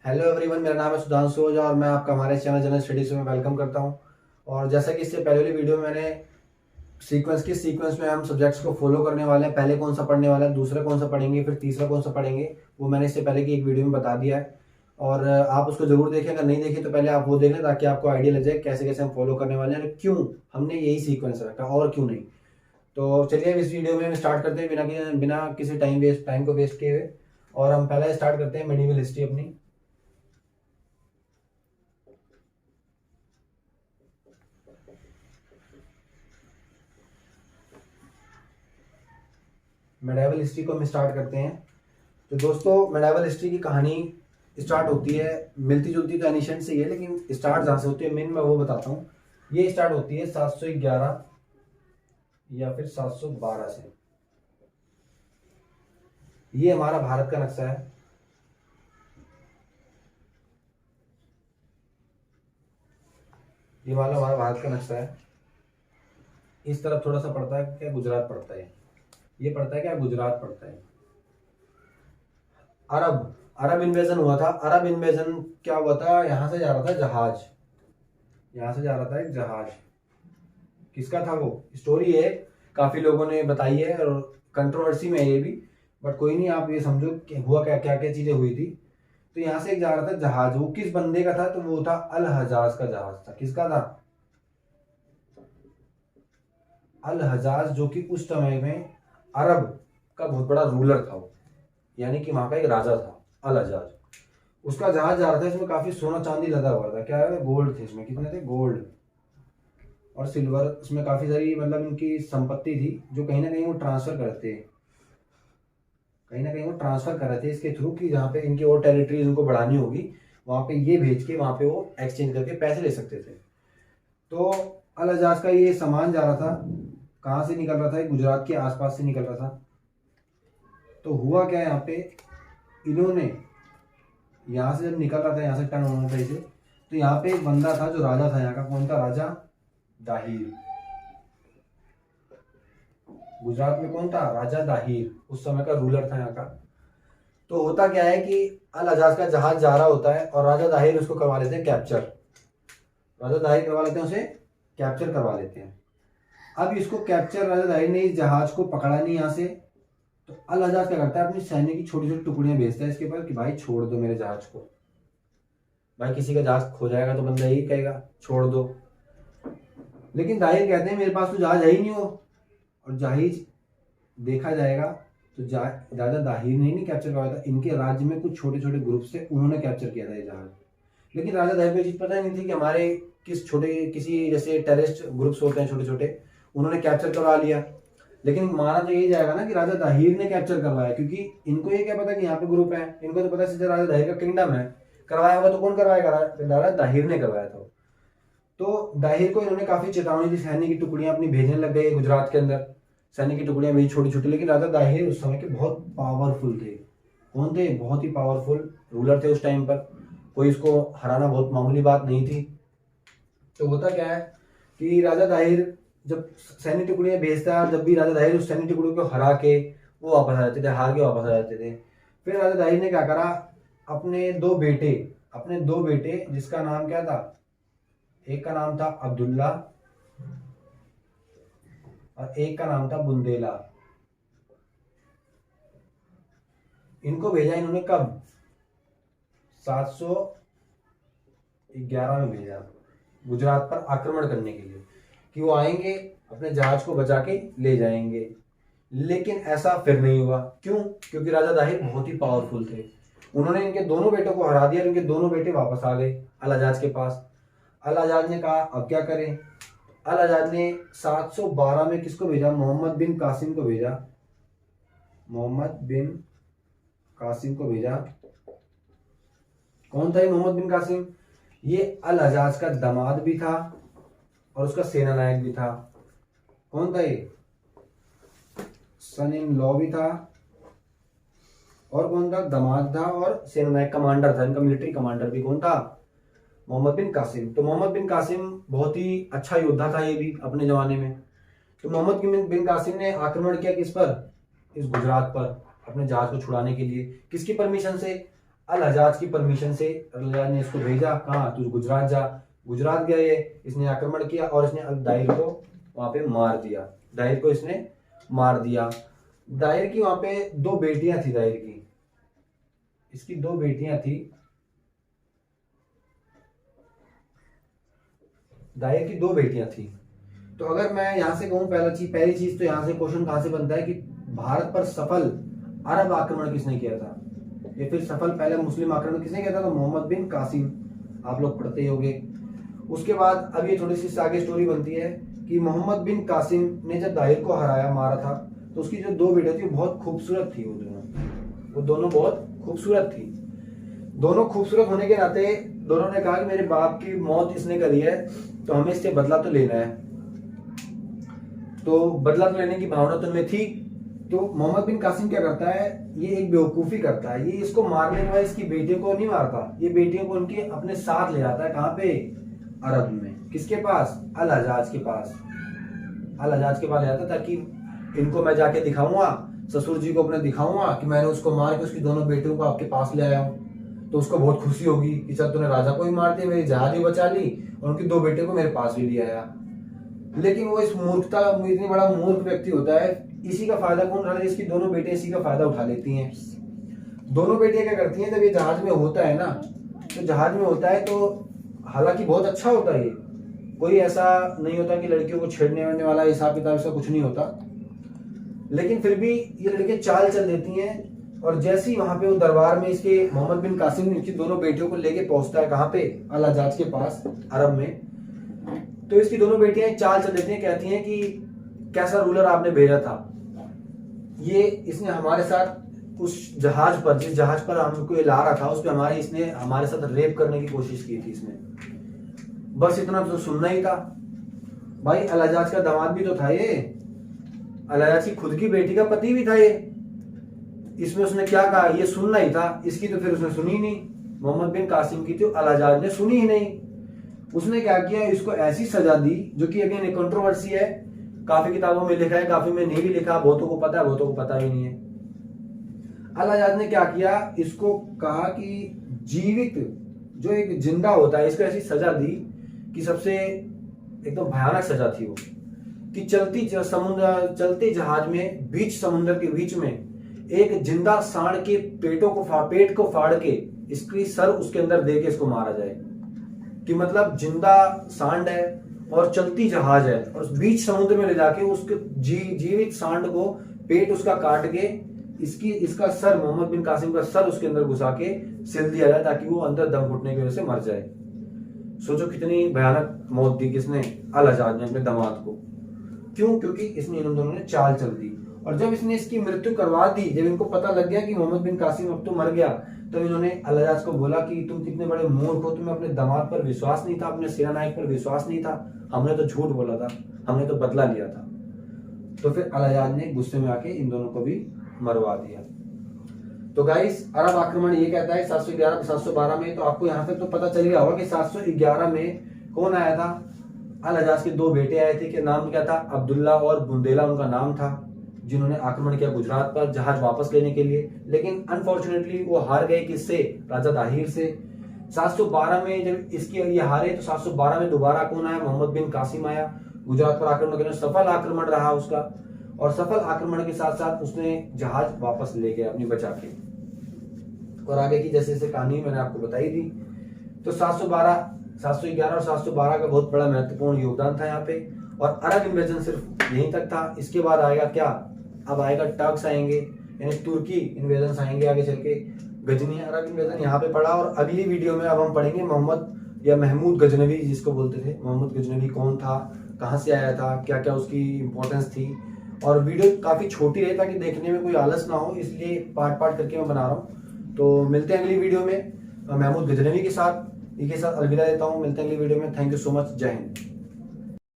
Hello everyone, मेरा नाम है सुधांशु ओझा और मैं आपका हमारे चैनल जनरल स्टडीज में वेलकम करता हूं। और जैसा कि इससे पहले वाली वीडियो में मैंने सीक्वेंस में हम सब्जेक्ट्स को फॉलो करने वाले हैं। पहले कौन सा पढ़ने वाला है, दूसरा कौन सा पढ़ेंगे, फिर तीसरा कौन सा पढ़ेंगे, वो मैंने इससे पहले की एक वीडियो में बता दिया है। और आप उसको जरूर देखें। अगर नहीं देखें तो पहले आप वो देख लें ताकि आपको आइडिया लग जाए कैसे कैसे हम फॉलो करने वाले हैं, क्यों हमने यही सीक्वेंस रखा और क्यों नहीं। तो चलिए अब इस वीडियो में हम स्टार्ट करते हैं बिना किसी टाइम को वेस्ट किए हुए। और हम पहले स्टार्ट करते हैं मेडिवल हिस्ट्री अपनी। मेडाइवल हिस्ट्री को हम स्टार्ट करते हैं। तो दोस्तों, मेडाइवल हिस्ट्री की कहानी स्टार्ट होती है, मिलती जुलती तो एनिशिएंट से ही है, लेकिन स्टार्ट जहाँ से होती है मेन मैं वो बताता हूँ। ये स्टार्ट होती है 711 या फिर 712 से। ये हमारा भारत का नक्शा है। ये वाला हमारा भारत का नक्शा है। इस तरफ थोड़ा सा पड़ता है क्या, गुजरात पड़ता है। ये पड़ता है क्या, गुजरात पड़ता है। अरब अरब इन्वेजन हुआ था। अरब इन्वेजन क्या हुआ था, यहाँ से जा रहा था जहाज, यहाँ से जा रहा था एक जहाज। किसका था वो, स्टोरी है, काफी लोगों ने बताई है और कंट्रोवर्सी में है ये भी, बट कोई नहीं, आप ये समझो कि हुआ क्या क्या क्या चीजें हुई थी। तो यहाँ से एक जा रहा था जहाज, वो किस बंदे का था, तो वो था अल हजाज का जहाज था। किसका था, अल हजाज, जो कि उस समय में अरब का बहुत बड़ा रूलर था वो, यानी कि वहां का एक राजा था अल हजाज। उसका जहाज जा रहा था, इसमें काफी सोना चांदी लगा हुआ था। क्या है, गोल्ड थे इसमें। कितने थे, गोल्ड और सिल्वर। इसमें काफी सारी मतलब इनकी संपत्ति थी जो कहीं ना कहीं वो ट्रांसफर करते, कहीं ना कहीं वो ट्रांसफर कर रहे थे इसके थ्रू कि जहाँ पे इनकी और टेरिटरीज उनको बढ़ानी होगी, वहां पे ये भेज के वहां पे वो एक्सचेंज करके पैसे ले सकते थे। तो अल हजाज का ये सामान जा रहा था, कहाँ से निकल रहा था, गुजरात के आसपास से निकल रहा था। तो हुआ क्या, यहाँ पे इन्होंने यहाँ से जब निकल रहा था, यहाँ से टर्न होना था इसे, तो यहाँ पे एक बंदा था जो राजा था यहाँ का। कौन था, राजा दाहिर। गुजरात में कौन था, राजा दाहिर, उस समय का रूलर था यहाँ का। तो होता क्या है कि अल हजाज का जहाज जा रहा होता है और राजा दाहिर उसको करवा लेते हैं कैप्चर। राजा दाहिर करवा लेते हैं उसे, कैप्चर करवा लेते हैं। अब इसको कैप्चर राजा दाहिर ने इस जहाज को पकड़ा नहीं यहाँ से, तो अल हजाज क्या करता है, अपनी सैन्य की छोटी छोटी टुकड़ियां भेजता है इसके ऊपर कि भाई छोड़ दो मेरे जहाज को। भाई किसी का जहाज खो जाएगा तो बंदा यही कहेगा छोड़ दो, लेकिन दाहिर कहते हैं मेरे पास तो जहाज है ही नहीं हो, और जहाज देखा जाएगा तो राजा दाहिर ने नहीं कैप्चर करवाया था, इनके राज्य में कुछ छोटे छोटे ग्रुप से उन्होंने कैप्चर किया था ये जहाज। लेकिन राजा दाहिर को ये चीज पता नहीं थी कि हमारे किसी जैसे टेररिस्ट ग्रुप्स होते हैं छोटे छोटे, उन्होंने कैप्चर करवा लिया। लेकिन माना तो यही जाएगा ना कि राजा दाहिर ने कैप्चर करवाया, क्योंकि इनको ये क्या पता कि यहाँ पे ग्रुप है, इनको तो पता सीधा राजा दाहिर का किंगडम है। करवाया होगा तो कौन करवाएगा, राजा दाहिर ने करवाया था। तो दाहिर को इन्होंने काफी चेतावनी दी, सैन्य की टुकड़ियां अपनी भेजने लग गए गुजरात के अंदर। सैन्य की टुकड़ियां भेजी छोटी छोटी, लेकिन राजा दाहिर उस समय के बहुत पावरफुल थे। कौन थे, बहुत ही पावरफुल रूलर थे उस टाइम पर, कोई इसको हराना बहुत मामूली बात नहीं थी। तो होता क्या है कि राजा दाहिर जब सैन्य टुकड़ियां भेजता है, जब भी राजा दाहिर उस सैन्य टुकड़ियों को हरा के वो वापस आ जाते थे, हार के वापस आ जाते थे। फिर राजा दाहिर ने क्या करा, अपने दो बेटे जिसका नाम क्या था, एक का नाम था अब्दुल्ला और एक का नाम था बुंदेला। इनको भेजा इन्होंने कब, 711 में भेजा गुजरात पर आक्रमण करने के लिए, कि वो आएंगे अपने जहाज को बचा के ले जाएंगे। लेकिन ऐसा फिर नहीं हुआ। क्यों, क्योंकि राजा दाहिर बहुत ही पावरफुल थे। उन्होंने इनके दोनों बेटों को हरा दिया, इनके दोनों बेटे वापस आ गए अल हजाज के पास। अल हजाज ने कहा अब क्या करें। अल हजाज ने 712 में किसको भेजा, मोहम्मद बिन कासिम को भेजा। मोहम्मद बिन कासिम को भेजा। कौन था ये मोहम्मद बिन कासिम, ये अल हजाज का दामाद भी था और उसका सेना नायक भी था। कौन था ये, सन इन लॉ भी था, और कौन था, दामाद था और सेना नायक, कमांडर था इनका, मिलिट्री कमांडर भी। कौन था, मोहम्मद बिन कासिम। तो मोहम्मद बिन कासिम बहुत ही अच्छा योद्धा था ये भी अपने जमाने में। तो मोहम्मद बिन कासिम ने आक्रमण किया किस पर, इस गुजरात पर, अपने जहाज को छुड़ाने के लिए। किसकी परमिशन से, अल हजाज की परमिशन से अल हजाज ने इसको भेजा, कहाँ, तू गुजरात जा। गुजरात गया ये, इसने आक्रमण किया और इसने अल दाहिर को वहां पे मार दिया। दाहिर को इसने मार दिया। दाहिर की वहां पे 2 बेटियां थी, दाहिर की, इसकी 2 बेटियां थी, दाहिर की 2 बेटियां थी। तो अगर मैं यहां से कहूं पहली चीज तो यहां से क्वेश्चन कहां से बनता है कि भारत पर सफल अरब आक्रमण किसने किया था, या फिर सफल पहले मुस्लिम आक्रमण किसने किया था, तो मोहम्मद बिन कासिम, आप लोग पढ़ते ही होंगे। उसके बाद अब ये थोड़ी सी आगे स्टोरी बनती है कि मोहम्मद बिन कासिम ने जब दाहिर को हराया, मारा था, तो उसकी जो 2 बेटियां थी वो बहुत खूबसूरत थी। वो दोनों बहुत खूबसूरत थी। दोनों खूबसूरत होने के नाते दोनों ने कहा कि मेरे बाप की मौत इसने करी है, तो हमें इससे बदला तो लेना है। तो बदला तो लेने की भावना तो में थी। तो मोहम्मद बिन कासिम क्या करता है, ये एक बेवकूफी करता है। ये इसको मारने के बाद इसकी बेटियों को नहीं मारता, ये बेटियों को उनके अपने साथ ले जाता है। कहाँ पे, अरब में। किसके पास, अल हजाज के पास। अल हजाज के पास ले जाता ताकि इनको मैं जाके दिखाऊंगा, ससुर जी को अपने दिखाऊंगा कि मैंने उसको मार के उसकी दोनों बेटियों को आपके पास ले आया हूँ। तो उसको बहुत खुशी होगी कि चल तूने राजा को ही मार दिया, मेरी जहाज भी बचा ली और उनकी 2 बेटियों को मेरे पास भी ले आया। लेकिन वो इस मूर्खता, इतनी बड़ा मूर्ख व्यक्ति होता है, इसी का फायदा कौन उठा, इसकी दोनों बेटियां इसी का फायदा उठा लेती हैं। दोनों बेटियां क्या करती हैं, जब ये जहाज में होता है ना, तो जहाज में होता है तो हालांकि बहुत अच्छा होता है, ये कोई ऐसा नहीं होता कि लड़कियों को छेड़ने वेड़ने वाला हिसाब किताब, ऐसा कुछ नहीं होता। लेकिन फिर भी ये लड़कियां चाल चल देती हैं। और जैसे ही वहां पे वो दरबार में इसके मोहम्मद बिन कासिम इनकी दोनों बेटियों को लेके पहुंचता है, कहाँ पे, अल हजाज के पास, अरब में। तो इसकी दोनों बेटियां चाल चल देती हैं, कहती हैं कि कैसा रूलर आपने भेजा था, ये इसने हमारे साथ उस जहाज पर, जिस जहाज पर हमको ये ला रहा था, उस पर इसने हमारे साथ रेप करने की कोशिश की थी इसने। बस इतना तो सुनना ही था भाई। अल हजाज का दामाद भी तो था ये, अल हजाज की खुद की बेटी का पति भी था ये। इसमें उसने क्या कहा, ये सुनना ही था। इसकी तो फिर उसने सुनी नहीं, मोहम्मद बिन कासिम की, तो अल हजाज ने सुनी ही नहीं। उसने क्या किया, इसको ऐसी सजा दी, जो कि अगेन एक कंट्रोवर्सी है, काफी किताबों में लिखा है, काफी में नहीं भी लिखा, बहुतों को पता है, बहुतों को पता भी नहीं है। अल हजाज ने क्या किया, इसको कहा कि जीवित जो एक जिंदा होता है, इसको ऐसी सजा दी कि सबसे एकदम भयानक सजा थी वो, कि चलते जहाज में बीच समुद्र के बीच में एक जिंदा सांड के पेट को फाड़ के इसकी सर उसके अंदर दे के इसको मारा जाए। कि मतलब जिंदा सांड है और चलती जहाज है, और बीच समुद्र में ले जाके उसके जीवित सांड को पेट उसका काट के इसका सर, मोहम्मद बिन कासिम का सर उसके अंदर घुसा के सिल दिया जाए, ताकि वो अंदर दम घुटने की वजह से मर जाए। सोचो कितनी भयानक मौत दी किसने, अल हजाज ने अपने दामाद को। क्यों, क्योंकि इसने इन दोनों ने चाल चल दी। और जब इसने इसकी मृत्यु करवा दी, जब इनको पता लग गया कि मोहम्मद बिन कासिम अब तो मर गया, तो इन्होंने अल हजाज को बोला कि तुम कितने बड़े मूर्ख हो, तुम्हें अपने दामाद पर विश्वास नहीं था, अपने सेनानायक पर विश्वास नहीं था, हमने तो झूठ बोला था, हमने तो बदला लिया था। तो फिर अल हजाज ने गुस्से में आके इन दोनों को भी मरवा दिया। तो गाइस, अरब आक्रमण ये कहता है 711 से 712 में। तो आपको यहां तक तो पता चल गया होगा कि 711 में कौन आया था, अल हजाज के 2 बेटे आए थे, कि नाम क्या था, अब्दुल्ला और बुंदेला उनका नाम था, जिन्होंने आक्रमण किया गुजरात पर जहाज वापस लेने के लिए। लेकिन अनफॉर्चुनेटली वो हार गए, किससे, राजा दाहिर से। 712 में जब इसकी ये हारे, तो 712 में दोबारा कौन आया, मोहम्मद बिन कासिम आया, गुजरात पर आक्रमण करने। सफल आक्रमण रहा उसका, और सफल आक्रमण के साथ साथ उसने जहाज वापस ले गया अपनी बचा के। और आगे की जैसे जैसे कहानी मैंने आपको बताई थी। तो 711 और 712 का बहुत बड़ा महत्वपूर्ण योगदान था यहाँ पे। और अरब इन्वेजन सिर्फ यहीं तक था। इसके बाद आएगा क्या, अब आएगा टर्क्स आएंगे, यानी तुर्की इन्वेजन आएंगे आगे चल के। गजनी अरब इन्वेजन यहाँ पे पड़ा। और अगली वीडियो में अब हम पढ़ेंगे मोहम्मद या महमूद गजनवी, जिसको बोलते थे। मोहम्मद गजनवी कौन था, कहाँ से आया था, क्या क्या उसकी इंपॉर्टेंस थी। और वीडियो काफी छोटी रही ताकि देखने में कोई आलस ना हो, इसलिए पार्ट पार्ट करके मैं बना रहा हूँ। तो मिलते हैं अगली वीडियो में महमूद गजनवी के साथ। अलविदा देता हूँ, मिलते हैं अगली वीडियो में। थैंक यू सो मच, जय हिंद।